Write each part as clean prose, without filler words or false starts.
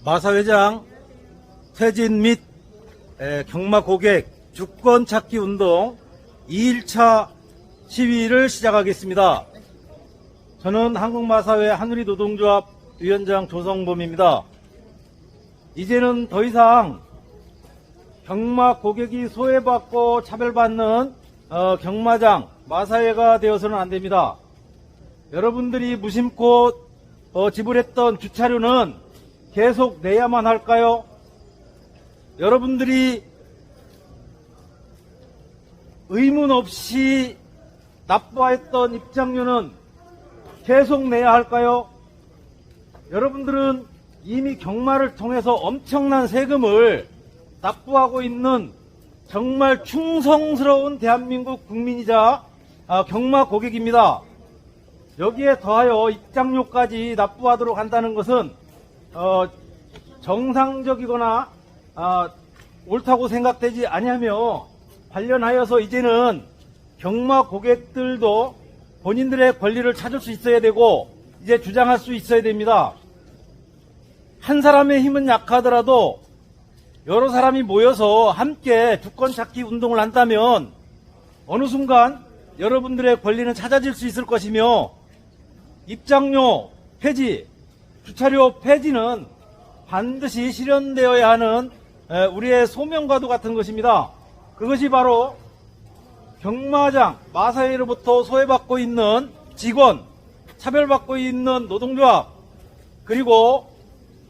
마사회장 퇴진 및 경마 고객 주권 찾기 운동 2일차 시위를 시작하겠습니다. 저는 한국마사회 한우리노동조합 위원장 조성범입니다. 이제는 더 이상 경마 고객이 소외받고 차별받는 경마장, 마사회가 되어서는 안 됩니다. 여러분들이 무심코 지불했던 주차료는 계속 내야만 할까요? 여러분들이 의문 없이 납부했던 입장료는 계속 내야 할까요? 여러분들은 이미 경마를 통해서 엄청난 세금을 납부하고 있는 정말 충성스러운 대한민국 국민이자 경마 고객입니다. 여기에 더하여 입장료까지 납부하도록 한다는 것은 정상적이거나 옳다고 생각되지 아니하며, 관련하여서 이제는 경마 고객들도 본인들의 권리를 찾을 수 있어야 되고 이제 주장할 수 있어야 됩니다. 한 사람의 힘은 약하더라도 여러 사람이 모여서 함께 주권 찾기 운동을 한다면 어느 순간 여러분들의 권리는 찾아질 수 있을 것이며, 입장료 폐지, 주차료 폐지는 반드시 실현되어야 하는 우리의 소명과도 같은 것입니다. 그것이 바로 경마장, 마사회로부터 소외받고 있는 직원, 차별받고 있는 노동조합, 그리고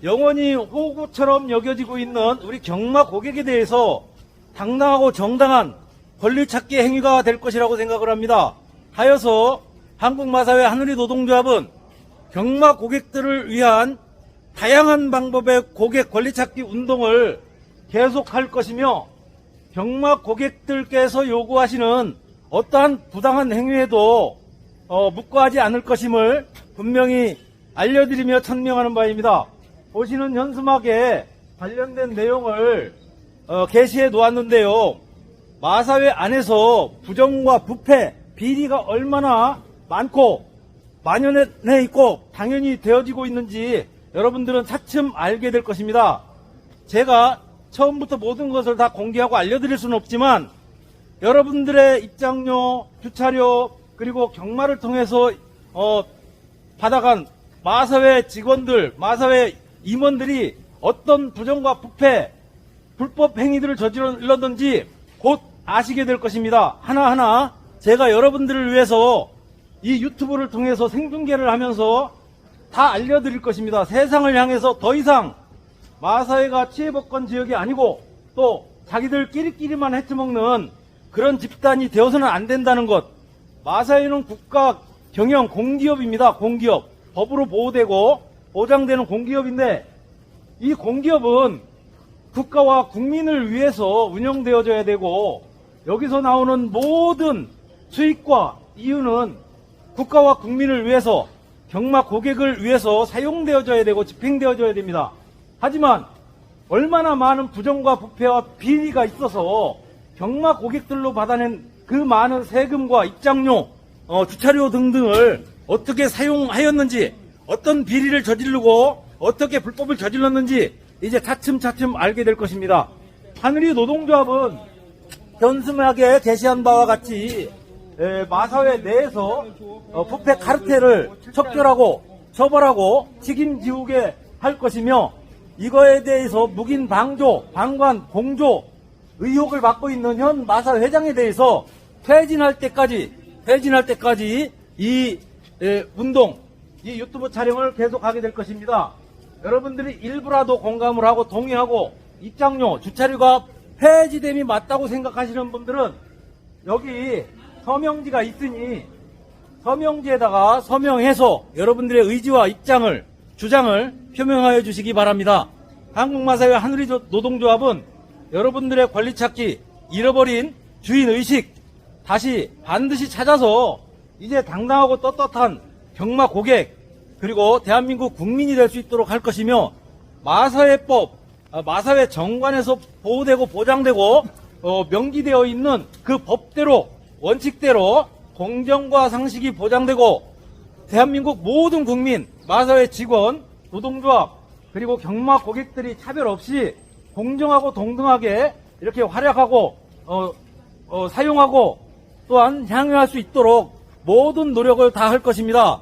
영원히 호구처럼 여겨지고 있는 우리 경마 고객에 대해서 당당하고 정당한 권리찾기 행위가 될 것이라고 생각을 합니다. 하여서 한국마사회 한우리노동조합은 경마 고객들을 위한 다양한 방법의 고객 권리찾기 운동을 계속할 것이며, 경마 고객들께서 요구하시는 어떠한 부당한 행위에도 묵과하지 않을 것임을 분명히 알려드리며 천명하는 바입니다. 보시는 현수막에 관련된 내용을 게시해 놓았는데요. 마사회 안에서 부정과 부패, 비리가 얼마나 많고 만연해 있고 당연히 되어지고 있는지 여러분들은 차츰 알게 될 것입니다. 제가 처음부터 모든 것을 다 공개하고 알려드릴 수는 없지만, 여러분들의 입장료, 주차료, 그리고 경마를 통해서 받아간 마사회 직원들, 마사회 임원들이 어떤 부정과 부패, 불법 행위들을 저질렀는지 곧 아시게 될 것입니다. 하나하나 제가 여러분들을 위해서 이 유튜브를 통해서 생중계를 하면서 다 알려드릴 것입니다. 세상을 향해서 더 이상 마사회가 치해복권 지역이 아니고 또 자기들끼리만 해쳐먹는 그런 집단이 되어서는 안 된다는 것. 마사회는 국가 경영 공기업입니다. 공기업. 법으로 보호되고 보장되는 공기업인데, 이 공기업은 국가와 국민을 위해서 운영되어져야 되고, 여기서 나오는 모든 수익과 이윤은 국가와 국민을 위해서, 경마 고객을 위해서 사용되어져야 되고 집행되어져야 됩니다. 하지만 얼마나 많은 부정과 부패와 비리가 있어서 경마 고객들로 받아낸 그 많은 세금과 입장료, 주차료 등등을 어떻게 사용하였는지, 어떤 비리를 저지르고 어떻게 불법을 저질렀는지 이제 차츰차츰 알게 될 것입니다. 한우리노동조합은 현수막에 게시한 바와 같이 마사회 내에서 부패 카르텔을 척결하고 처벌하고 책임지우게 할 것이며, 이거에 대해서 묵인 방조, 방관, 공조 의혹을 받고 있는 현 마사회장에 대해서 퇴진할 때까지 이 운동, 이 유튜브 촬영을 계속하게 될 것입니다. 여러분들이 일부라도 공감을 하고 동의하고 입장료, 주차료가 폐지됨이 맞다고 생각하시는 분들은 여기 서명지가 있으니 서명지에다가 서명해서 여러분들의 의지와 입장을, 주장을 표명하여 주시기 바랍니다. 한국마사회 한우리노동조합은 여러분들의 권리찾기, 잃어버린 주인의식 다시 반드시 찾아서 이제 당당하고 떳떳한 경마 고객, 그리고 대한민국 국민이 될 수 있도록 할 것이며, 마사회법, 마사회 정관에서 보호되고 보장되고 명기되어 있는 그 법대로, 원칙대로 공정과 상식이 보장되고 대한민국 모든 국민, 마사회 직원, 노동조합, 그리고 경마 고객들이 차별 없이 공정하고 동등하게 이렇게 활약하고 사용하고 또한 향유할 수 있도록 모든 노력을 다 할 것입니다.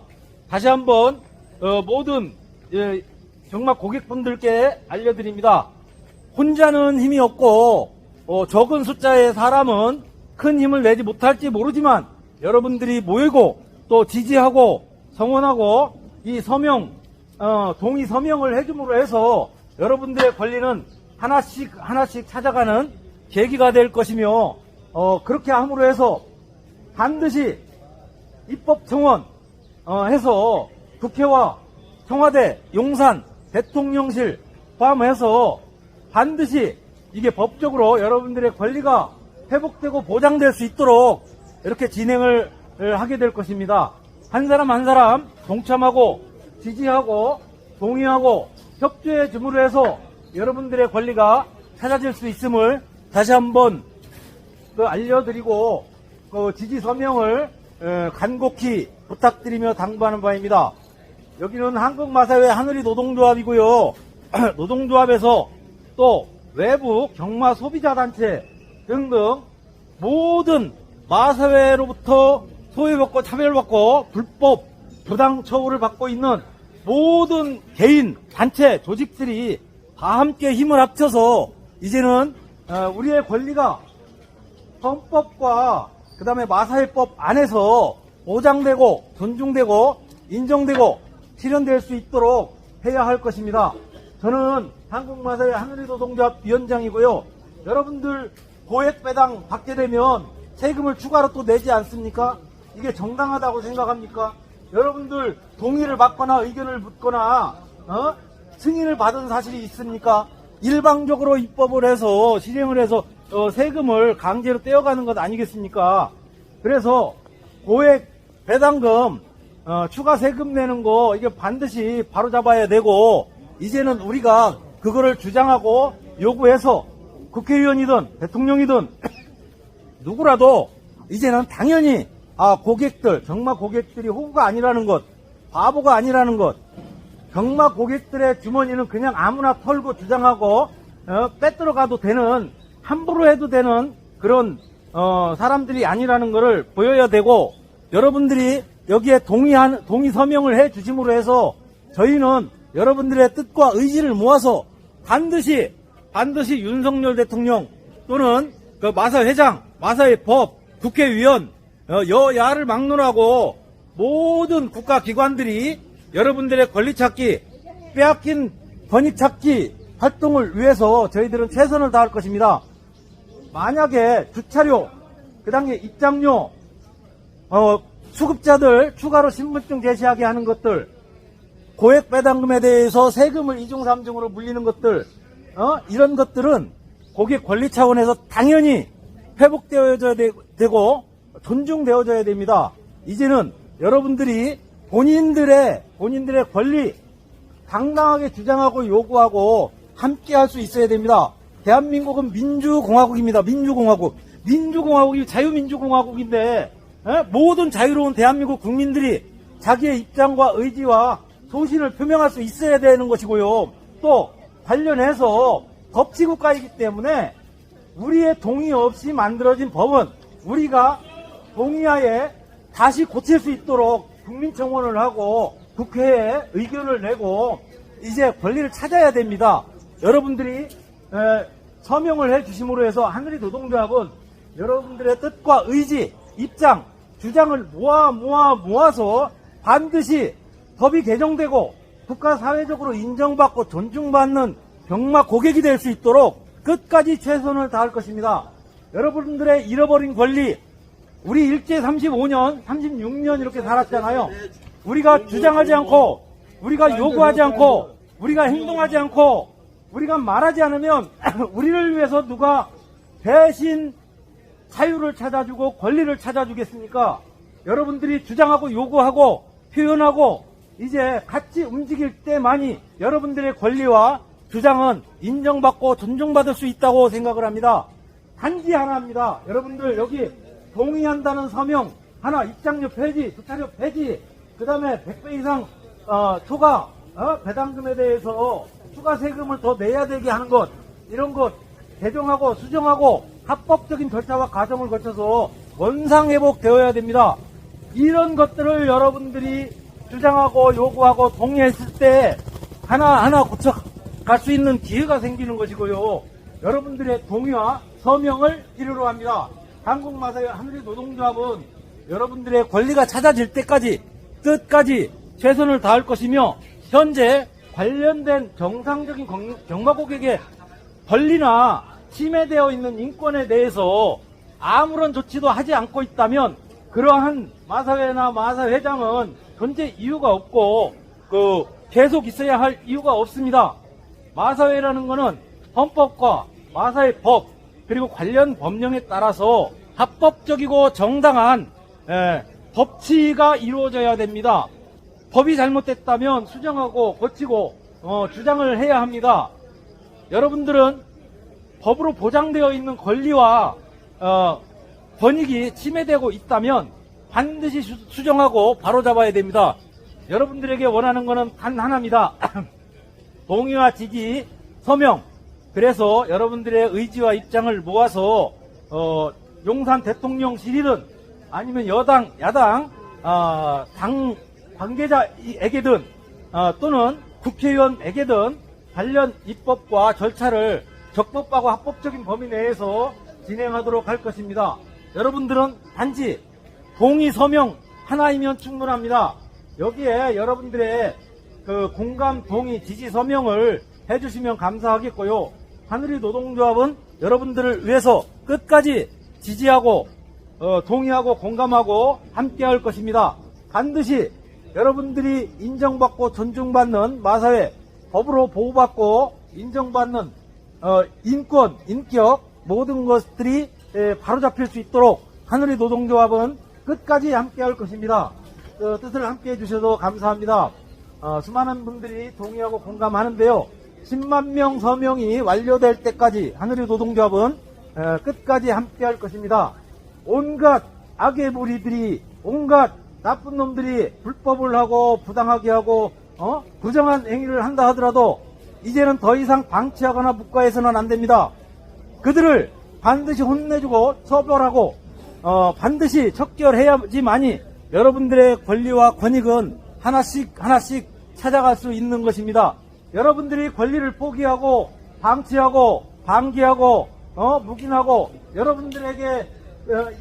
다시 한번 모든 경마 고객분들께 알려드립니다. 혼자는 힘이 없고 적은 숫자의 사람은 큰 힘을 내지 못할지 모르지만 여러분들이 모이고 또 지지하고 성원하고 이 동의 서명을 해줌으로 해서 여러분들의 권리는 하나씩 찾아가는 계기가 될 것이며 그렇게 함으로 해서 반드시 입법청원 해서 국회와 청와대, 용산, 대통령실 포함해서 반드시 이게 법적으로 여러분들의 권리가 회복되고 보장될 수 있도록 이렇게 진행을 하게 될 것입니다. 한 사람 한 사람 동참하고 지지하고 동의하고 협조해 줌으로 해서 여러분들의 권리가 찾아질 수 있음을 다시 한번 알려드리고 지지 서명을 간곡히 부탁드리며 당부하는 바입니다. 여기는 한국마사회 하늘이 노동조합이고요. 노동조합에서 또 외부 경마 소비자단체 등등 모든 마사회로부터 소외받고 차별받고 불법 부당 처우를 받고 있는 모든 개인, 단체, 조직들이 다 함께 힘을 합쳐서 이제는 우리의 권리가 헌법과 그 다음에 마사회법 안에서 보장되고 존중되고 인정되고 실현될 수 있도록 해야 할 것입니다. 저는 한국마사회 하늘이노동조합 위원장이고요. 여러분들 고액 배당 받게 되면 세금을 추가로 또 내지 않습니까? 이게 정당하다고 생각합니까? 여러분들 동의를 받거나 의견을 묻거나 승인을 받은 사실이 있습니까? 일방적으로 입법을 해서 실행을 해서 세금을 강제로 떼어가는 것 아니겠습니까? 그래서 고액 배당금 추가 세금 내는 거 이게 반드시 바로잡아야 되고 이제는 우리가 그거를 주장하고 요구해서 국회의원이든 대통령이든 누구라도 이제는 당연히 고객들, 경마 고객들이 호구가 아니라는 것, 바보가 아니라는 것, 경마 고객들의 주머니는 그냥 아무나 털고 주장하고 빼들어가도 되는, 함부로 해도 되는 그런 사람들이 아니라는 것을 보여야 되고, 여러분들이 여기에 동의 서명을 해 주심으로 해서 저희는 여러분들의 뜻과 의지를 모아서 반드시 윤석열 대통령 또는 그 마사회장, 마사회법, 국회의원, 여야를 막론하고 모든 국가기관들이 여러분들의 권리 찾기, 빼앗긴 권익 찾기 활동을 위해서 저희들은 최선을 다할 것입니다. 만약에 주차료, 그 다음에 입장료, 수급자들 추가로 신분증 제시하게 하는 것들, 고액 배당금에 대해서 세금을 2중 3중으로 물리는 것들, 이런 것들은 고객 권리 차원에서 당연히 회복되어져야 되고 존중되어져야 됩니다. 이제는 여러분들이 본인들의 권리 당당하게 주장하고 요구하고 함께 할 수 있어야 됩니다. 대한민국은 민주공화국입니다. 민주공화국이 자유민주공화국인데 모든 자유로운 대한민국 국민들이 자기의 입장과 의지와 소신을 표명할 수 있어야 되는 것이고요. 또 관련해서 법치국가이기 때문에 우리의 동의 없이 만들어진 법은 우리가 동의하에 다시 고칠 수 있도록 국민청원을 하고 국회에 의견을 내고 이제 권리를 찾아야 됩니다. 여러분들이 서명을 해 주심으로 해서 하늘이노동조합은 여러분들의 뜻과 의지, 입장, 주장을 모아서 반드시 법이 개정되고 국가 사회적으로 인정받고 존중받는 경마 고객이 될 수 있도록 끝까지 최선을 다할 것입니다. 여러분들의 잃어버린 권리, 우리 일제 35년, 36년 이렇게 살았잖아요. 우리가 주장하지 않고, 우리가 요구하지 않고, 우리가 행동하지 않고, 우리가 말하지 않으면 우리를 위해서 누가 대신 자유를 찾아주고 권리를 찾아주겠습니까? 여러분들이 주장하고 요구하고 표현하고 이제 같이 움직일 때만이 여러분들의 권리와 주장은 인정받고 존중받을 수 있다고 생각을 합니다. 단지 하나입니다. 여러분들 여기 동의한다는 서명 하나, 입장료 폐지, 주차료 폐지, 그 다음에 100배 이상 초과 배당금에 대해서 추가 세금을 더 내야 되게 하는 것, 이런 것 개정하고 수정하고 합법적인 절차와 과정을 거쳐서 원상회복되어야 됩니다. 이런 것들을 여러분들이 주장하고 요구하고 동의했을 때 하나하나 고쳐갈 수 있는 기회가 생기는 것이고요. 여러분들의 동의와 서명을 필요로 합니다. 한국마사회 하늘의 노동조합은 여러분들의 권리가 찾아질 때까지 끝까지 최선을 다할 것이며, 현재 관련된 정상적인 경마고객의 권리나 침해되어 있는 인권에 대해서 아무런 조치도 하지 않고 있다면 그러한 마사회나 마사회장은 존재 이유가 없고 계속 있어야 할 이유가 없습니다. 마사회라는 것은 헌법과 마사회 법 그리고 관련 법령에 따라서 합법적이고 정당한 법치가 이루어져야 됩니다. 법이 잘못됐다면 수정하고 고치고 주장을 해야 합니다. 여러분들은 법으로 보장되어 있는 권리와 권익이 침해되고 있다면 반드시 수정하고 바로잡아야 됩니다. 여러분들에게 원하는 것은 단 하나입니다. 동의와 지지, 서명. 그래서 여러분들의 의지와 입장을 모아서 용산 대통령실이든 아니면 여당, 야당, 당 관계자에게든 또는 국회의원에게든 관련 입법과 절차를 적법하고 합법적인 범위 내에서 진행하도록 할 것입니다. 여러분들은 단지 동의 서명 하나이면 충분합니다. 여기에 여러분들의 공감, 동의, 지지 서명을 해주시면 감사하겠고요. 하늘의 노동조합은 여러분들을 위해서 끝까지 지지하고 동의하고 공감하고 함께할 것입니다. 반드시 여러분들이 인정받고 존중받는 마사회, 법으로 보호받고 인정받는 인권, 인격 모든 것들이 바로잡힐 수 있도록 하늘의 노동조합은 끝까지 함께할 것입니다. 뜻을 함께해 주셔서 감사합니다. 수많은 분들이 동의하고 공감하는데요. 10만 명 서명이 완료될 때까지 하늘의 노동조합은 끝까지 함께할 것입니다. 온갖 악의 무리들이, 온갖 나쁜 놈들이 불법을 하고 부당하게 하고 부정한 행위를 한다 하더라도 이제는 더 이상 방치하거나 묵과해서는 안 됩니다. 그들을 반드시 혼내주고 처벌하고 반드시 척결해야지만이 여러분들의 권리와 권익은 하나씩 찾아갈 수 있는 것입니다. 여러분들이 권리를 포기하고 방치하고 방기하고 묵인하고 여러분들에게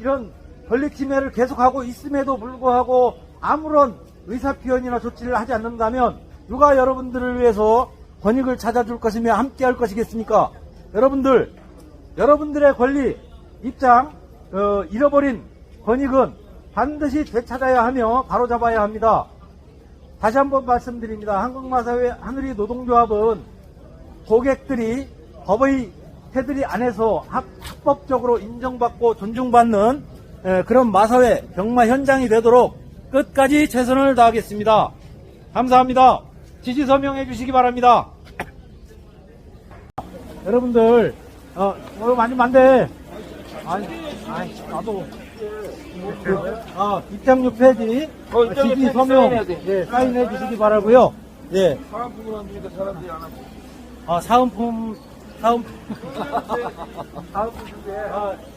이런 권리 침해를 계속하고 있음에도 불구하고 아무런 의사표현이나 조치를 하지 않는다면 누가 여러분들을 위해서 권익을 찾아줄 것이며 함께할 것이겠습니까? 여러분들의 권리, 입장, 잃어버린 권익은 반드시 되찾아야 하며 바로잡아야 합니다. 다시 한번 말씀드립니다. 한국마사회 하늘의 노동조합은 고객들이 법의 테두리 안에서 합법적으로 인정받고 존중받는 그런 마사회, 경마 현장이 되도록 끝까지 최선을 다하겠습니다. 감사합니다. 지지 서명해 주시기 바랍니다. 여러분들, 많이 만데. 나도. 입장료 폐지, 지지 서명, 사인해 주시기 바라고요. 예. 사은품을 안 주니까 사람들이 안 하고. 사은품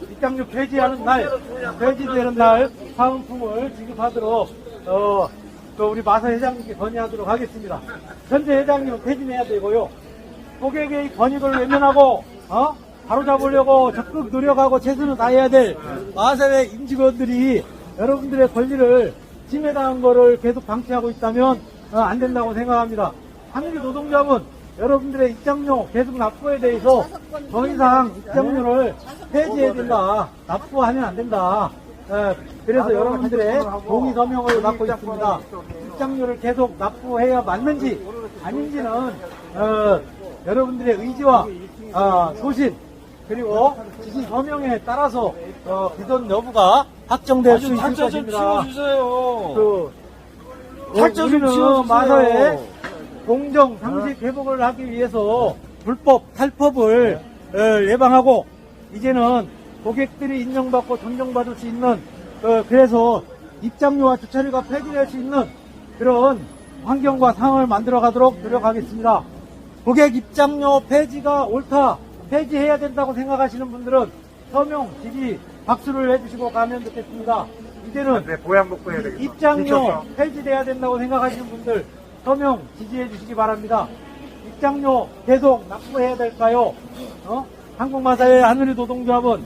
입장료 폐지하는 날, 폐지되는 날 사은품을 지급하도록 우리 마사 회장님께 건의하도록 하겠습니다. 현재 회장님은 퇴진해야 되고요. 고객의 권익을 외면하고 바로잡으려고 적극 노력하고 최선을 다해야 될 마사회 임직원들이 여러분들의 권리를 침해당한 거를 계속 방치하고 있다면 안 된다고 생각합니다. 하늘의 노동조합은 여러분들의 입장료 계속 납부에 대해서 더 이상 입장료를 폐지해야 된다. 납부하면 안 된다. 그래서 여러분들의 동의 서명을 받고 있습니다. 입장료를 계속 납부해야 맞는지 아닌지는 여러분들의 의지와 소신 그리고 지지 서명에 따라서 개선 여부가 확정될 수 있을 탈자 좀 것입니다. 치워주세요. 탈자 좀 우리는 치워주세요. 마사회 공정 상식 회복을 하기 위해서 불법 탈법을 예방하고 이제는 고객들이 인정받고 존중받을 수 있는 그래서 입장료와 주차료가 폐지될 수 있는 그런 환경과 상황을 만들어 가도록 노력하겠습니다. 고객 입장료 폐지가 옳다, 폐지해야 된다고 생각하시는 분들은 서명, 지지, 박수를 해주시고 가면 좋겠습니다. 이제는 보양복구 해야 되겠다. 입장료 폐지돼야 된다고 생각하시는 분들 서명, 지지해 주시기 바랍니다. 입장료 계속 납부해야 될까요? 한국마사회 하늘이 노동조합은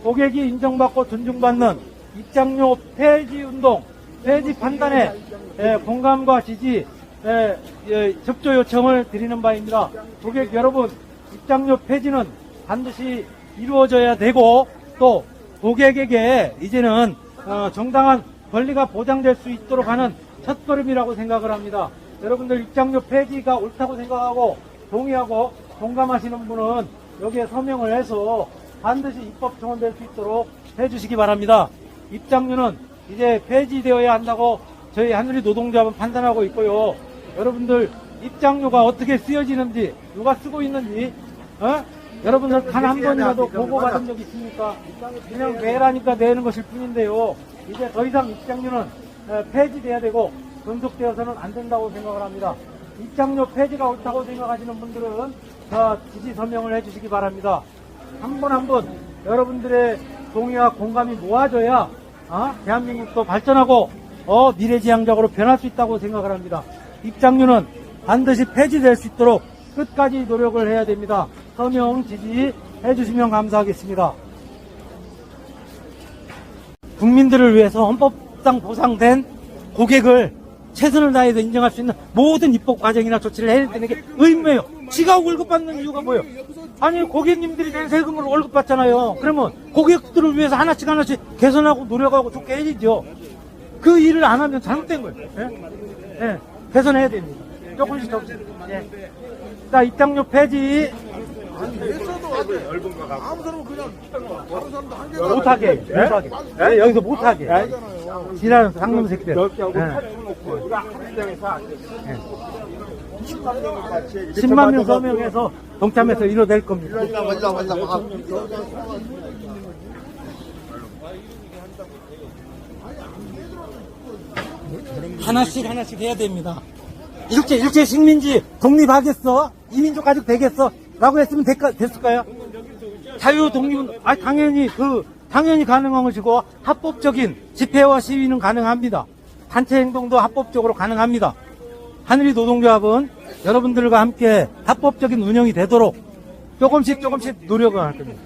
고객이 인정받고 존중받는 입장료 폐지 운동, 폐지 판단에 공감과 지지, 접조 요청을 드리는 바입니다. 고객 여러분, 입장료 폐지는 반드시 이루어져야 되고 또 고객에게 이제는 정당한 권리가 보장될 수 있도록 하는 첫걸음이라고 생각을 합니다. 여러분들 입장료 폐지가 옳다고 생각하고 동의하고 공감하시는 분은 여기에 서명을 해서 반드시 입법 정원될 수 있도록 해주시기 바랍니다. 입장료는 이제 폐지되어야 한다고 저희 하늘이 노동조합은 판단하고 있고요. 여러분들 입장료가 어떻게 쓰여지는지, 누가 쓰고 있는지, 여러분들 단 한 번이라도 보고받은 적 있습니까? 그냥 내라니까 내는 것일 뿐인데요. 이제 더 이상 입장료는 폐지돼야 되고 존속되어서는 안 된다고 생각을 합니다. 입장료 폐지가 옳다고 생각하시는 분들은 지지 서명을 해주시기 바랍니다. 한 번 한 번 여러분들의 동의와 공감이 모아져야 대한민국도 발전하고 미래지향적으로 변할 수 있다고 생각을 합니다. 입장료는 반드시 폐지될 수 있도록 끝까지 노력을 해야 됩니다. 서명, 지지 해주시면 감사하겠습니다. 국민들을 위해서 헌법상 보장된 고객을 최선을 다해서 인정할 수 있는 모든 입법 과정이나 조치를 해야 되는 게 의무예요. 지가 월급 받는 이유가 뭐예요? 아니, 고객님들이 낸 세금으로 월급 받잖아요. 그러면 고객들을 위해서 하나씩 개선하고 노력하고 좋게 해야죠. 그 일을 안 하면 잘못된 거예요. 예? 개선해야 됩니다. 조금씩. 예. 자, 입장료 폐지. 아무 사람은 그냥 다른 사람도 한 개가 못하게. 예? 여기서 못하게. 지랄 상놈 새끼들. 10만 명 서명해서 동참해서 이뤄낼 겁니다. 하나씩 해야 됩니다. 일제 식민지 독립하겠어? 이민족 가지고 되겠어? 라고 했으면 됐을까요? 자유 독립은, 당연히 가능한 것이고, 합법적인 집회와 시위는 가능합니다. 단체 행동도 합법적으로 가능합니다. 하늘이 노동조합은 여러분들과 함께 합법적인 운영이 되도록 조금씩 노력을 할 겁니다.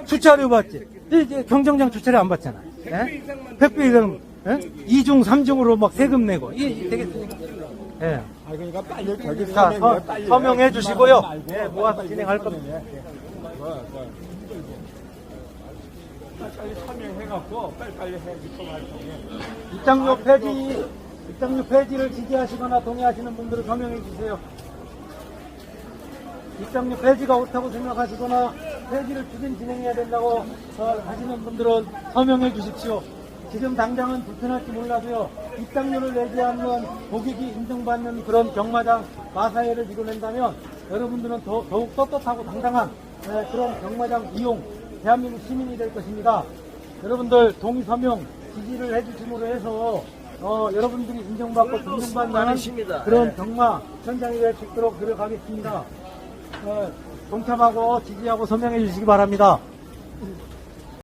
주차료 받지? 이제 경정장 주차료 안 받잖아. 예? 100배 이상, 2중, 3중으로 막 세금 내고. 이게 되겠습니까? 예. 그러니까 빨리 저기 자, 서명해 주시고요. 네, 모아서 진행할 겁니다. 빨리 서명해갖고 빨리 해 입장료 폐지를 지지하시거나 동의하시는 분들은 서명해 주세요. 입장료 폐지가 옳다고 생각하시거나 폐지를 진행해야 된다고 하시는 분들은 서명해 주십시오. 지금 당장은 불편할지 몰라도요, 입장료를 내지 않는 고객이 인정받는 그런 경마장 마사회를 이뤄낸다면 여러분들은 더욱 떳떳하고 당당한 그런 경마장 이용 대한민국 시민이 될 것입니다. 여러분들 동의 서명 지지를 해주심으로 해서 여러분들이 인정받고 존중받는 그런 경마 현장이 될 수 있도록 노력하겠습니다. 동참하고 지지하고 서명해 주시기 바랍니다.